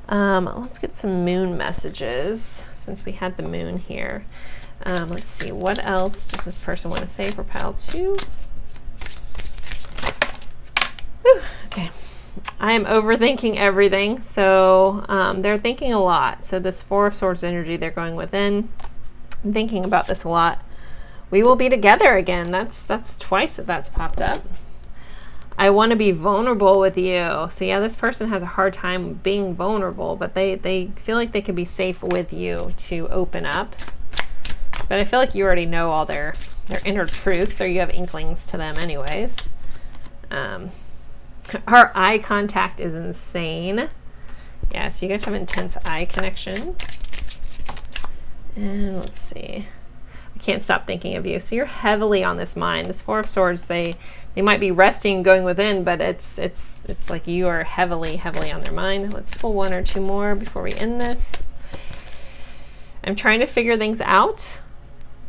Let's get some moon messages, since we had the moon here. Let's see, what else does this person want to say for pile 2? Whew, okay. I am overthinking everything, so they're thinking a lot. So this Four of Swords energy, they're going within. I'm thinking about this a lot. We will be together again. That's twice that's popped up. I want to be vulnerable with you. So yeah, this person has a hard time being vulnerable, but they feel like they could be safe with you to open up. But I feel like you already know all their inner truths, or you have inklings to them anyways. Our eye contact is insane. Yeah, so you guys have intense eye connection. And let's see. I can't stop thinking of you. So you're heavily on this mind. This Four of Swords, they might be resting, going within, but it's like you are heavily on their mind. Let's pull 1 or 2 more before we end this. I'm trying to figure things out.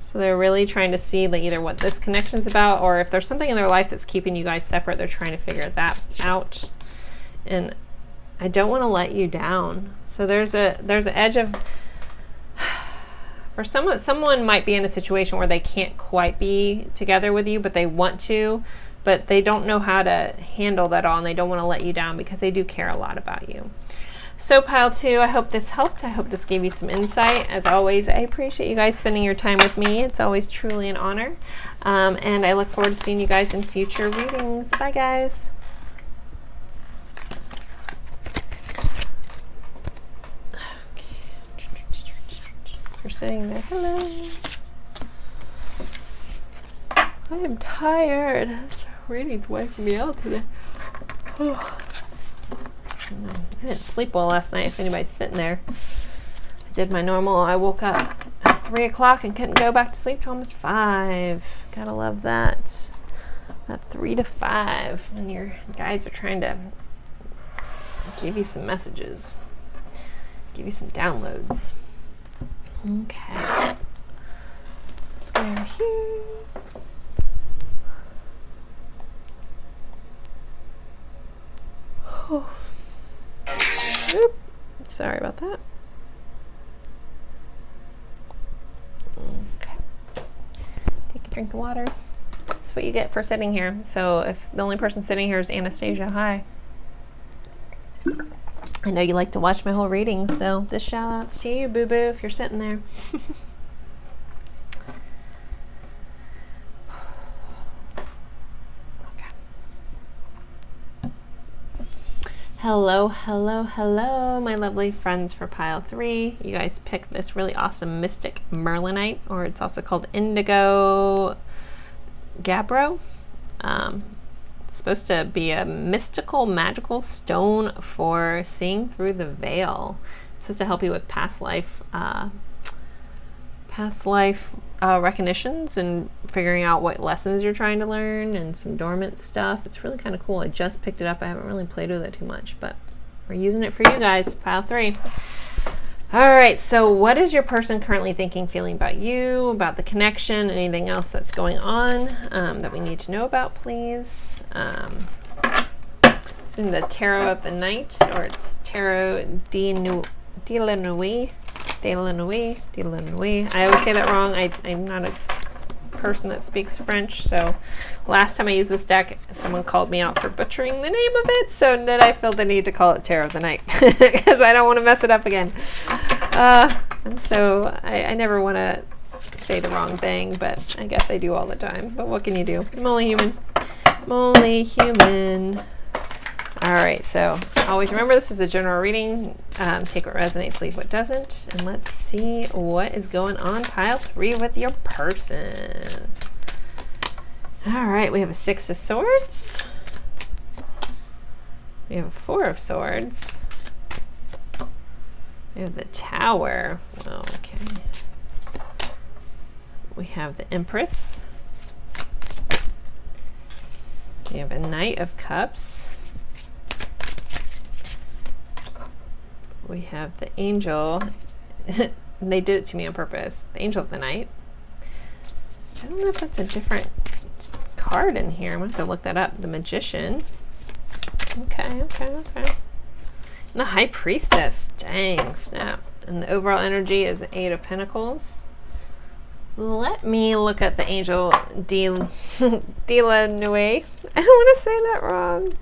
So they're really trying to see like either what this connection's about, or if there's something in their life that's keeping you guys separate, they're trying to figure that out. And I don't want to let you down. So there's an edge of, for someone might be in a situation where they can't quite be together with you, but they want to, but they don't know how to handle that all, and they don't want to let you down because they do care a lot about you. So pile 2, I hope this helped. I hope this gave you some insight. As always, I appreciate you guys spending your time with me. It's always truly an honor. And I look forward to seeing you guys in future readings. Bye, guys. You're sitting there. Hello. I am tired. Reading's wiping me out today. I didn't sleep well last night, if anybody's sitting there. I did my normal. I woke up at 3 o'clock and couldn't go back to sleep till almost 5. Gotta love that. That 3 to 5 when your guides are trying to give you some messages, give you some downloads. Okay. Let's go over here. Oh. Oop. Sorry about that. Okay. Take a drink of water. That's what you get for sitting here. So if the only person sitting here is Anastasia, hi. I know you like to watch my whole reading, so this shout outs to you, boo-boo, if you're sitting there. Hello, hello, hello, my lovely friends for pile 3. You guys picked this really awesome Mystic Merlinite, or it's also called Indigo Gabbro. It's supposed to be a mystical, magical stone for seeing through the veil. It's supposed to help you with past life recognitions and figuring out what lessons you're trying to learn and some dormant stuff. It's really kind of cool. I just picked it up. I haven't really played with it too much, but we're using it for you guys. Pile 3. All right, so what is your person currently thinking, feeling about you, about the connection, anything else that's going on that we need to know about, please? It's in the Tarot of the Night, or it's Tarot de la Nuit. I always say that wrong. I'm not a person that speaks French, so last time I used this deck, someone called me out for butchering the name of it, so then I feel the need to call it Tarot of the Night because I don't want to mess it up again. And so I never want to say the wrong thing, but I guess I do all the time. But what can you do? I'm only human. I'm only human. All right, so always remember this is a general reading. Take what resonates, leave what doesn't. And let's see what is going on pile 3 with your person. All right, we have a 6 of Swords. We have a 4 of Swords. We have the Tower. Oh, okay. We have the Empress. We have a Knight of Cups. We have the Angel. They did it to me on purpose. The Angel of the Night. I don't know if that's a different card in here. I'm going to have to look that up. The Magician. Okay. And the High Priestess. Dang, snap. And the overall energy is 8 of Pentacles. Let me look at the angel Dila Nui. I don't want to say that wrong.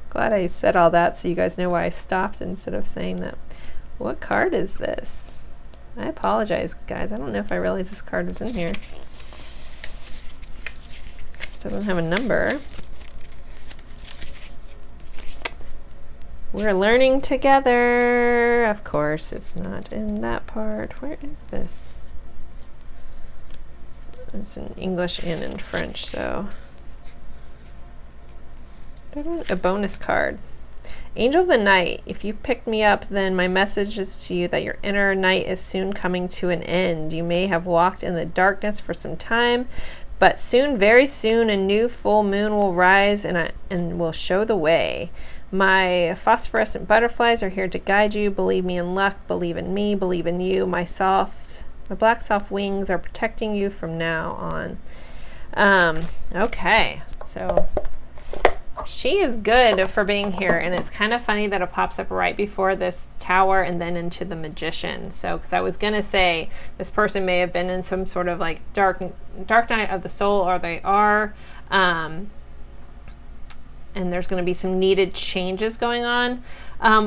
Glad I said all that so you guys know why I stopped instead of saying that. What card is this? I apologize, guys. I don't know if I realized this card was in here. It doesn't have a number. We're learning together. Of course, it's not in that part. Where is this? It's in English and in French, so. A bonus card. Angel of the Night. If you picked me up, then my message is to you that your inner night is soon coming to an end. You may have walked in the darkness for some time, but soon, very soon, a new full moon will rise and will show the way. My phosphorescent butterflies are here to guide you. Believe me in luck. Believe in me. Believe in you. My black soft wings are protecting you from now on. Okay, so she is good for being here, and it's kind of funny that it pops up right before this Tower and then into the Magician. So, because I was gonna say this person may have been in some sort of like dark night of the soul, or they are. And there's going to be some needed changes going on.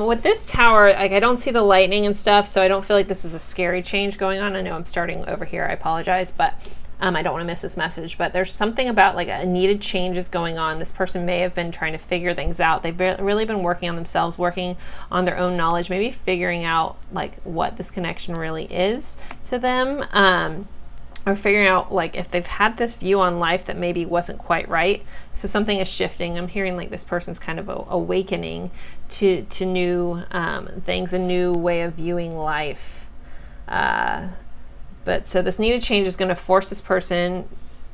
With this Tower, like I don't see the lightning and stuff, so I don't feel like this is a scary change going on. I know I'm starting over here, I apologize, but I don't want to miss this message. But there's something about like a needed changes going on. This person may have been trying to figure things out. They've really been working on themselves, working on their own knowledge, maybe figuring out like what this connection really is to them. Or figuring out like if they've had this view on life that maybe wasn't quite right. So something is shifting. I'm hearing like this person's kind of awakening to new things, a new way of viewing life. But so this needed change is going to force this person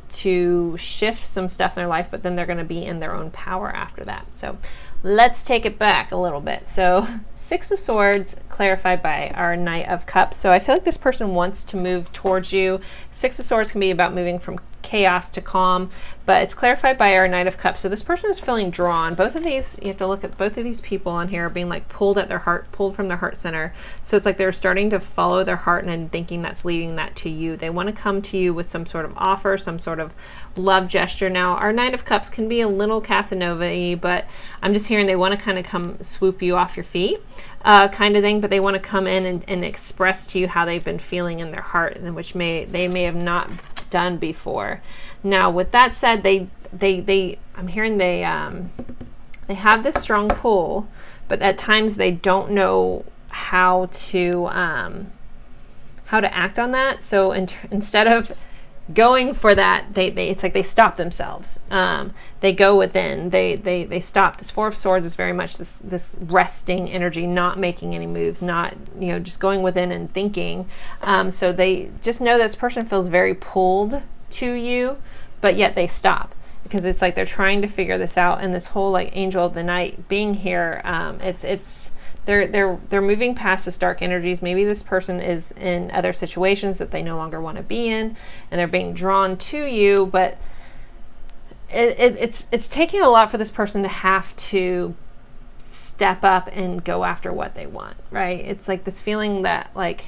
to shift some stuff in their life, but then they're going to be in their own power after that. So let's take it back a little bit. So Six of Swords clarified by our Knight of Cups. So I feel like this person wants to move towards you. Six of Swords can be about moving from chaos to calm, but it's clarified by our Knight of Cups. So this person is feeling drawn. Both of these, you have to look at both of these people on here being like pulled at their heart, pulled from their heart center. So it's like they're starting to follow their heart and thinking that's leading that to you. They want to come to you with some sort of offer, some sort of love gesture. Now, our Knight of Cups can be a little Casanova-y, but I'm just hearing they want to kind of come swoop you off your feet. Kind of thing, but they want to come in and express to you how they've been feeling in their heart, and which they may have not done before. Now, with that said, I'm hearing they have this strong pull, but at times they don't know how to act on that. So instead of going for that, it's like they stop themselves. They go within. They stop. This Four of Swords is very much this resting energy, not making any moves, not just going within and thinking. So they just know this person feels very pulled to you, but yet they stop because it's like they're trying to figure this out. And this whole like Angel of the Night being here, they're moving past this dark energies. Maybe this person is in other situations that they no longer want to be in, and they're being drawn to you, but it's taking a lot for this person to have to step up and go after what they want, right? It's like this feeling that like,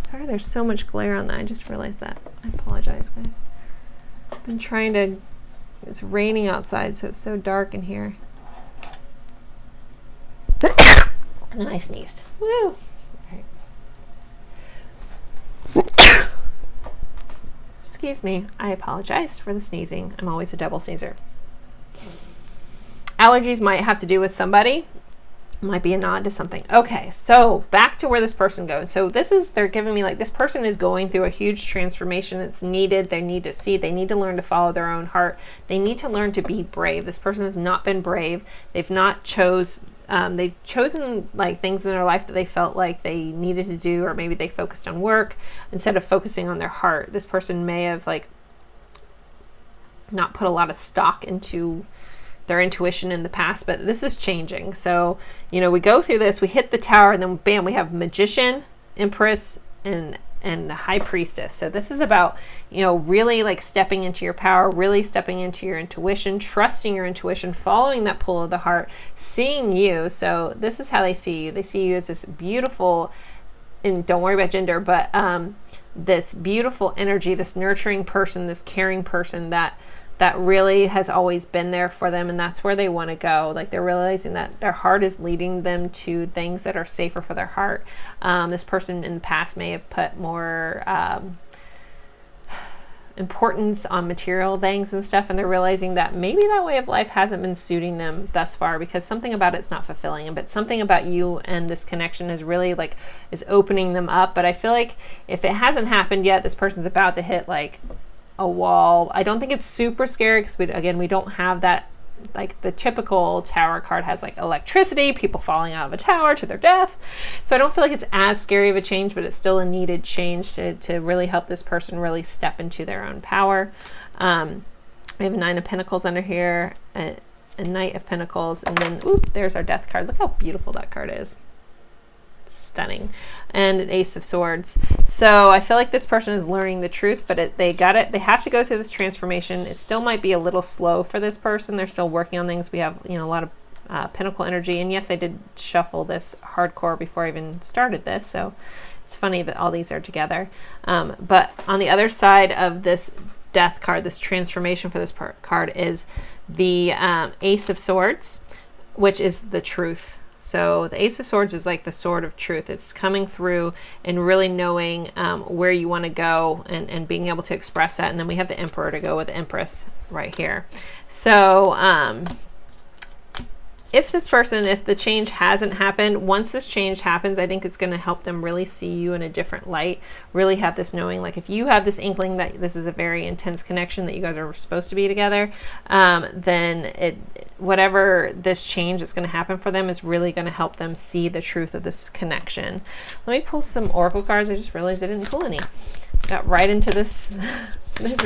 sorry, there's so much glare on that. I just realized that. I apologize, guys. I've been trying to, it's raining outside, so it's so dark in here. And then I sneezed. Woo! Right. Excuse me. I apologize for the sneezing. I'm always a double sneezer. Allergies might have to do with somebody. Might be a nod to something. Okay, so back to where this person goes. So they're giving me like this person is going through a huge transformation. It's needed. They need to see. They need to learn to follow their own heart. They need to learn to be brave. This person has not been brave. They've chosen like things in their life that they felt like they needed to do, or maybe they focused on work instead of focusing on their heart. This person may have like not put a lot of stock into their intuition in the past, but this is changing. So, we go through this, we hit the Tower, and then bam, we have Magician, Empress, and High Priestess. So this is about, really like stepping into your power, really stepping into your intuition, trusting your intuition, following that pull of the heart, seeing you. So this is how they see you. They see you as this beautiful and don't worry about gender, but this beautiful energy, this nurturing person, this caring person that really has always been there for them, and that's where they want to go. Like, they're realizing that their heart is leading them to things that are safer for their heart. This person in the past may have put more importance on material things and stuff, and they're realizing that maybe that way of life hasn't been suiting them thus far, because something about it's not fulfilling them. But something about you and this connection is really is opening them up. But I feel like if it hasn't happened yet, this person's about to hit like a wall. I don't think it's super scary, because we don't have that, like the typical tower card has like electricity, people falling out of a tower to their death. So I don't feel like it's as scary of a change, but it's still a needed change to really help this person really step into their own power. We have a 9 of Pentacles under here, a Knight of Pentacles, and then there's our Death card. Look how beautiful that card is. Stunning. And an Ace of Swords. So I feel like this person is learning the truth, but they have to go through this transformation. It still might be a little slow for this person. They're still working on things. We have, a lot of Pentacle energy, and yes, I did shuffle this hardcore before I even started this, so it's funny that all these are together. But on the other side of this Death card, this transformation for this card, is the Ace of Swords, which is the truth. So the Ace of Swords is like the sword of truth. It's coming through and really knowing where you want to go, and being able to express that. And then we have the Emperor to go with the Empress right here. So if the change hasn't happened, once this change happens, I think it's going to help them really see you in a different light, really have this knowing, like if you have this inkling that this is a very intense connection, that you guys are supposed to be together, then whatever this change is going to happen for them is really going to help them see the truth of this connection. Let me pull some oracle cards. I just realized I didn't pull any. Got right into this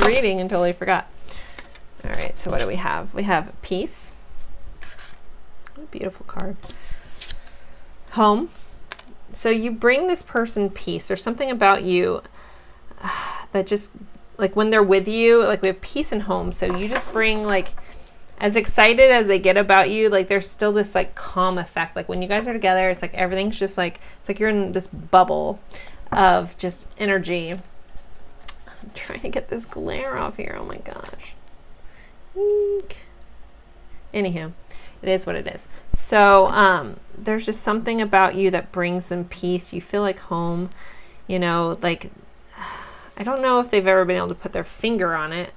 reading and totally forgot. All right, so what do we have? We have Peace. Beautiful card. Home. So you bring this person peace. There's something about you that just, like when they're with you, like we have peace and home. So you just bring, like, as excited as they get about you, like there's still this like calm effect. Like when you guys are together, it's like everything's just like, it's like you're in this bubble of just energy. I'm trying to get this glare off here. Oh my gosh. Eek. Anywho, it is what it is. So there's just something about you that brings them peace. You feel like home, like, I don't know if they've ever been able to put their finger on it,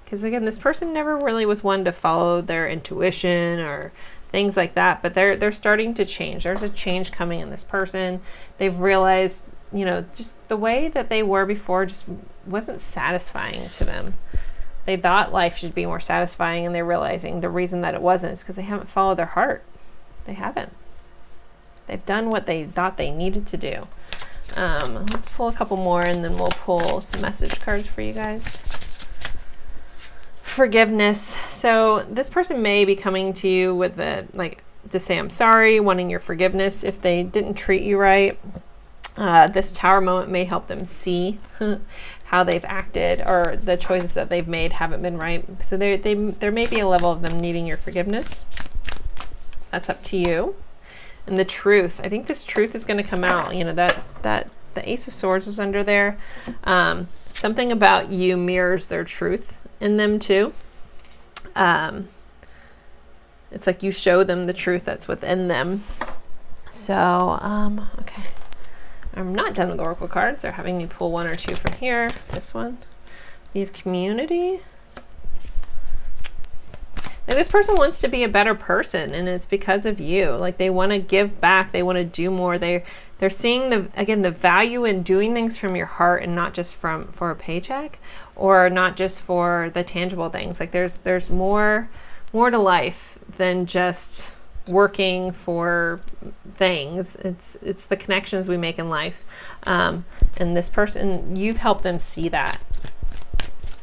because again, this person never really was one to follow their intuition or things like that, but they're starting to change. There's a change coming in this person. They've realized, just the way that they were before just wasn't satisfying to them. They thought life should be more satisfying, and they're realizing the reason that it wasn't is because they haven't followed their heart. They haven't. They've done what they thought they needed to do. Let's pull a couple more, and then we'll pull some message cards for you guys. Forgiveness. So this person may be coming to you with to say, I'm sorry, wanting your forgiveness if they didn't treat you right. This Tower moment may help them see how they've acted, or the choices that they've made haven't been right. So there may be a level of them needing your forgiveness. That's up to you. And the truth, I think this truth is going to come out. That the Ace of Swords is under there. Something about you mirrors their truth in them too. It's like you show them the truth that's within them. So, okay. I'm not done with oracle cards. They're having me pull one or two from here. This one. We have community. Like, this person wants to be a better person, and it's because of you. Like, they want to give back. They want to do more. They're seeing the value in doing things from your heart, and not just for a paycheck, or not just for the tangible things. Like, there's more to life than just working for things. It's the connections we make in life, and this person, you've helped them see that.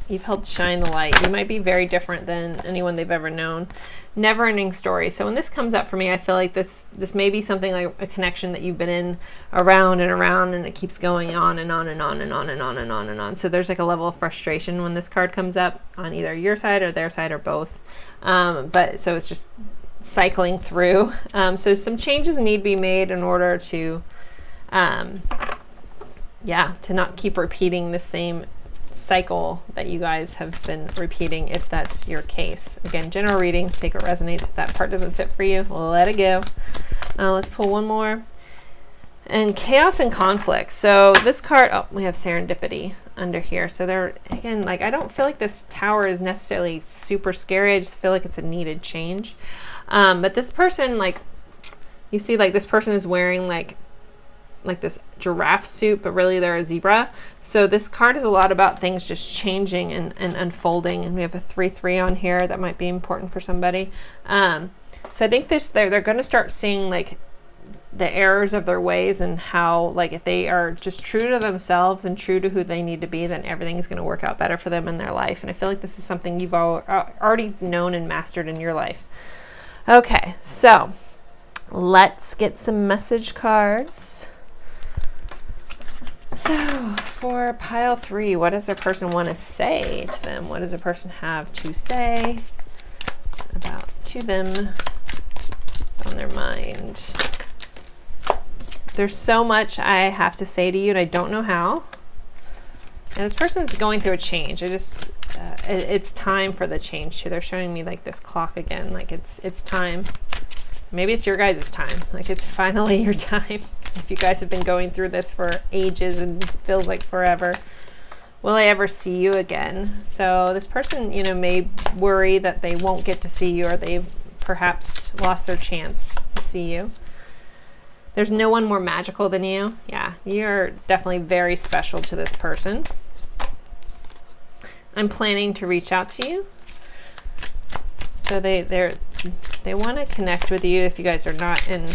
You've helped shine the light. You might be very different than anyone they've ever known. Never-ending story. So when this comes up for me, I feel like this may be something like a connection that you've been in around and around, and it keeps going on and on and on and on and on and on and on. So there's like a level of frustration when this card comes up on either your side or their side or both. But so it's just cycling through. So some changes need to be made in order to Yeah, to not keep repeating the same cycle that you guys have been repeating, if that's your case. Again, general reading, take what resonates. If that part doesn't fit for you, let it go. Let's pull one more. And chaos and conflict. So this card, oh, we have serendipity under here. So they're, again, like, I don't feel like this tower is necessarily super scary. I just feel like it's a needed change. But this person, like, you see, like, this person is wearing like this giraffe suit, but really they're a zebra. So this card is a lot about things just changing and unfolding. And we have a 3-3 on here that might be important for somebody. So I think they're going to start seeing, like, the errors of their ways, and how, like, if they are just true to themselves and true to who they need to be, then everything is going to work out better for them in their life. And I feel like this is something you've already known and mastered in your life. Okay, so let's get some message cards. So for pile 3, what does their person want to say to them? What does a person have to say about to them? It's on their mind. There's so much I have to say to you, and I don't know how. And this person's going through a change. It's time for the change too. They're showing me, like, this clock again. Like, it's time. Maybe it's your guys' time. Like, it's finally your time. If you guys have been going through this for ages and feels like forever. Will I ever see you again? So this person, you know, may worry that they won't get to see you, or they've perhaps lost their chance to see you. There's no one more magical than you. Yeah, you're definitely very special to this person. I'm planning to reach out to you. So they want to connect with you if you guys are not in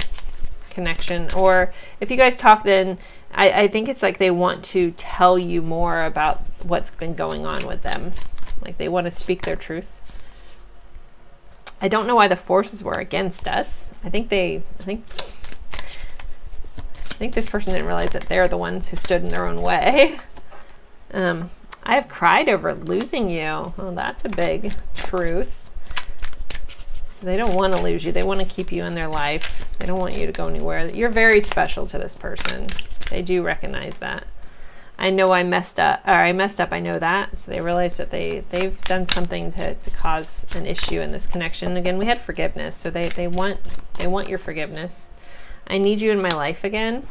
connection, or if you guys talk, then I think it's like they want to tell you more about what's been going on with them. Like, they want to speak their truth. I don't know why the forces were against us. I think this person didn't realize that they're the ones who stood in their own way. I have cried over losing you. Well, that's a big truth. So they don't want to lose you. They want to keep you in their life. They don't want you to go anywhere. You're very special to this person. They do recognize that. I know I messed up, I know that. So they realize that they've done something to cause an issue in this connection. Again, we had forgiveness. So they want your forgiveness. I need you in my life again.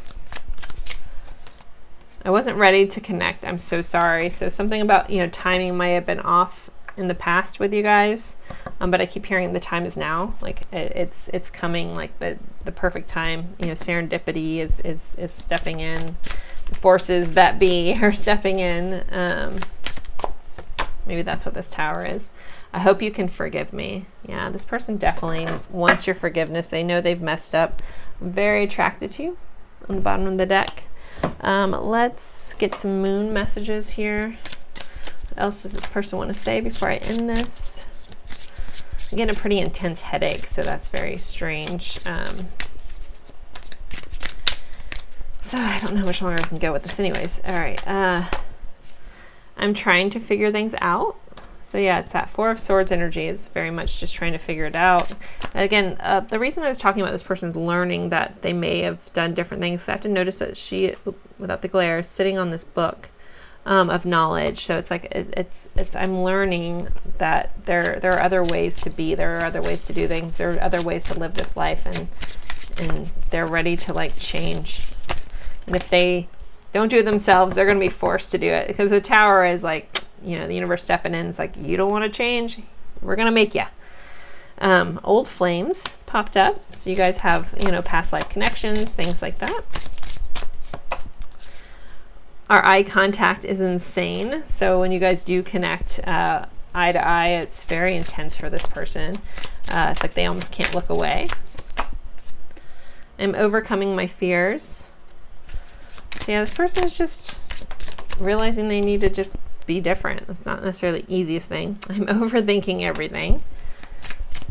I wasn't ready to connect. I'm so sorry. So something about, you know, timing might have been off in the past with you guys. But I keep hearing the time is now. Like, it's coming, like the perfect time. You know, serendipity is stepping in. The forces that be are stepping in. Maybe that's what this tower is. I hope you can forgive me. Yeah, this person definitely wants your forgiveness. They know they've messed up. I'm very attracted to you on the bottom of the deck. Let's get some moon messages here. What else does this person want to say before I end this? I'm getting a pretty intense headache, so that's very strange. So I don't know how much longer I can go with this anyways. All right. I'm trying to figure things out. So yeah, it's that 4 of Swords energy is very much just trying to figure it out. Again, the reason I was talking about this person's learning that they may have done different things, I have to notice that she, without the glare, is sitting on this book of knowledge. So it's like, I'm learning that there are other ways to be, there are other ways to do things, there are other ways to live this life, and they're ready to, like, change. And if they don't do it themselves, they're going to be forced to do it, because the tower is like, you know, the universe stepping in. It's like, you don't want to change, we're going to make you. Old flames popped up. So you guys have, you know, past life connections, things like that. Our eye contact is insane. So when you guys do connect eye to eye, it's very intense for this person. It's like they almost can't look away. I'm overcoming my fears. So yeah, this person is just realizing they need to just be different. It's not necessarily the easiest thing. I'm overthinking everything.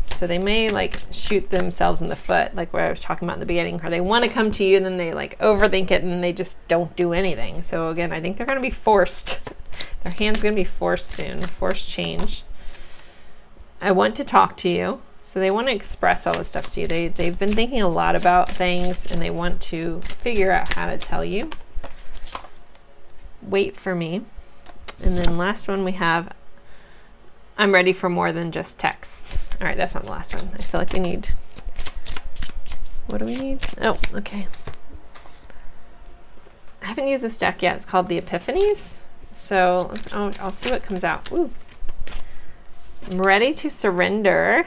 So they may, like, shoot themselves in the foot, like what I was talking about in the beginning, or they want to come to you and then they, like, overthink it and they just don't do anything. So again, I think they're going to be forced. Their hand's going to be forced soon. Forced change. I want to talk to you. So they want to express all this stuff to you. They've been thinking a lot about things and they want to figure out how to tell you. Wait for me. And then last one we have, I'm ready for more than just texts. All right, that's not the last one. I feel like we need, what do we need? Oh, okay. I haven't used this deck yet. It's called the Epiphanies. So I'll see what comes out. Ooh. I'm ready to surrender.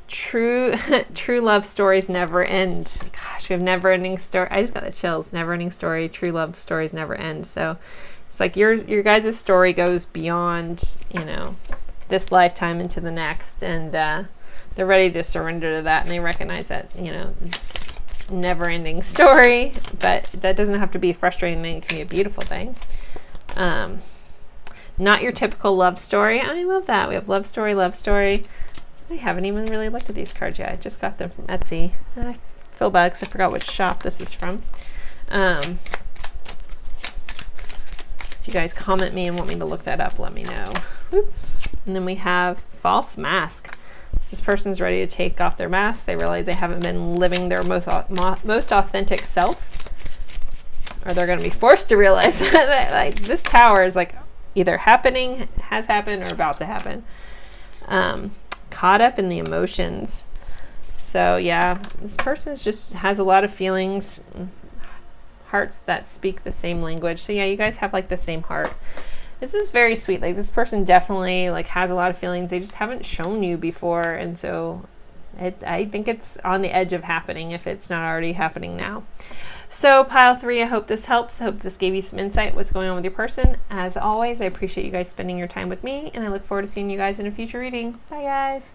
True love stories never end. Gosh, we have never ending story. I just got the chills. Never ending story. True love stories never end. So it's like your guys' story goes beyond, you know, this lifetime into the next, and they're ready to surrender to that, and they recognize that, you know, it's never ending story, but that doesn't have to be a frustrating thing. It can be a beautiful thing. Not your typical love story. I love that. We have love story, love story. I haven't even really looked at these cards yet. I just got them from Etsy. And I feel bad because I forgot which shop this is from. If you guys comment me and want me to look that up, let me know. Whoop. And then we have false mask. This person's ready to take off their mask. They realize they haven't been living their most authentic self. Or they're going to be forced to realize that like this tower is like either happening, has happened, or about to happen. Caught up in the emotions. So yeah, this person just has a lot of feelings, hearts that speak the same language. So yeah, you guys have like the same heart. This is very sweet. Like this person definitely like has a lot of feelings. They just haven't shown you before, and so I think it's on the edge of happening if it's not already happening now. So pile 3, I hope this helps. I hope this gave you some insight what's going on with your person. As always, I appreciate you guys spending your time with me, and I look forward to seeing you guys in a future reading. Bye guys.